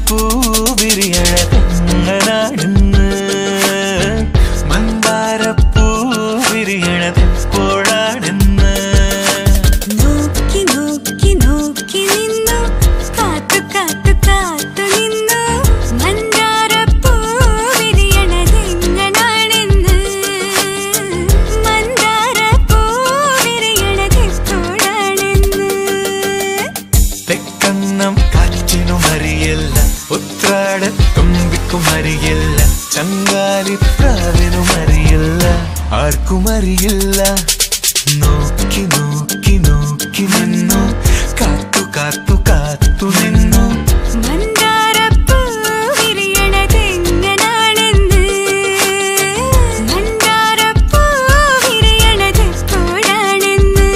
മന്ദാരപ്പൂ വിരിയണതെങ്ങനാണെന്ന് മന്ദാരപ്പൂ വിരിയണതെപ്പോഴാണെന്ന് നോക്കി നോക്കി നോക്കി നിന്നു കാത്തു കാത്തു കാത്തു നിന്നു മന്ദാരപ്പൂ വിരിയണതെങ്ങനാണെന്ന് മന്ദാരപ്പൂ വിരിയണതെപ്പോഴാണെന്ന് തെക്കന്നം കാറ്റിനും അറിയില്ല ഉത്രാടത്തുമ്പിക്കും അറിയില്ല ചങ്കാലിപ്രാവിനും അറിയില്ല ആർക്കും അറിയില്ല നോക്കി നോക്കി നോക്കി നിന്നു കാത്തു കാത്തു കാത്തു നിന്നു മന്ദാരപ്പൂ വിരിയണതെങ്ങനാണെന്ന് മന്ദാരപ്പൂ വിരിയണതെപ്പോഴാണെന്ന്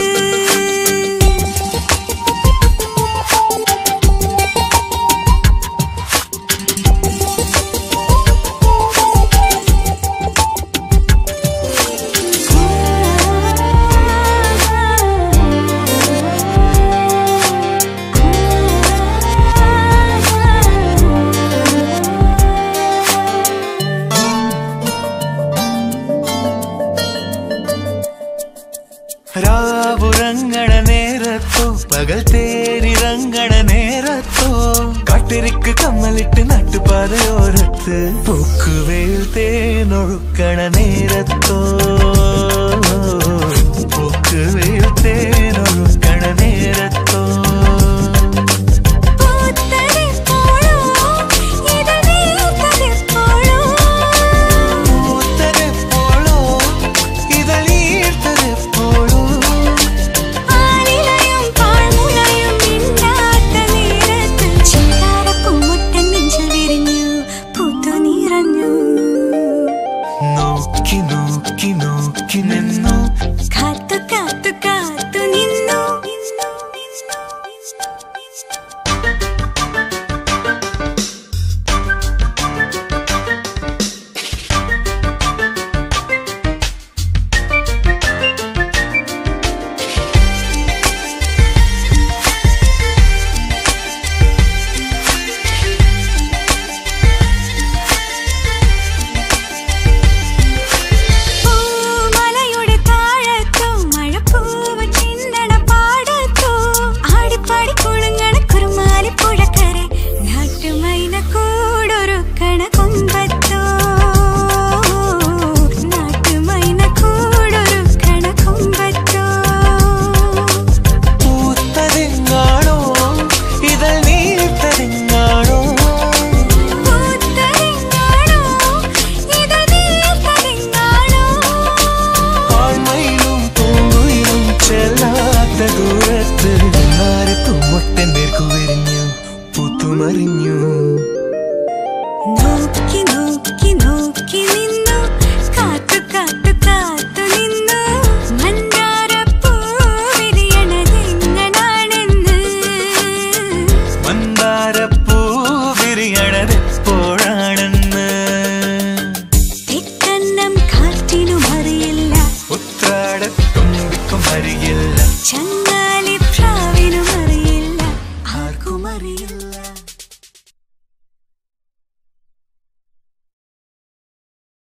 രാവുറങ്ങണ നേരത്തോ പകൽ തേരിറങ്ങണ നേരത്തോ കാട്ടിരിക്ക് കമ്മലിട്ട് നട്ടുപാതയോരത്ത് പൂക്കുവേൽ തേനൊഴുക്കണ നേരത്തോ പൂക്കുവേൽ തേനൊഴുക്കണ നേരത്തോ നോക്കി നോക്കി നോക്കി നിന്നു കാത്തു കാത്തു കാത്തു നിന്നു പൂമലയുടെ താഴത്തോ മഴപ്പൂവ് ചിന്തണ പാടത്തോ ആടിപ്പാടി കുളുങ്ങണ കുറുമാലിപ്പുഴക്കര നാട്ടുമൈന കൂടൊരുക്കണ കൊമ്പത്തോ നാട്ടുമൈന കൂടൊരുക്കണ കൊമ്പത്തോ പൂത്തതെങ്ങാണോ ഇതൾ നീർത്തതെങ്ങാണോ പൂത്തതെങ്ങാണോ ഇത് നീർത്തതെങ്ങാണോ ആൺമയിലും പൂങ്കുയിലും ചെല്ലാത്ത ദൂരത്ത് നാരത്തുമൊട്ടൻ നേർക്കു വിരിഞ്ഞു പൂത്തുമറിഞ്ഞു നോക്കി നോക്കി നോക്കി നിന്നു കാത്തു കാത്തു കാത്തു നിന്നു മന്ദാരപ്പൂ വിരിയണതെങ്ങനാണെന്ന് മന്ദാരപ്പൂ വിരിയണതെപ്പോഴാണെന്ന് തെക്കന്നം കാറ്റിനും അറിയില്ല ഉത്രാടത്തുമ്പിക്കും അറിയില്ല ചങ്ങ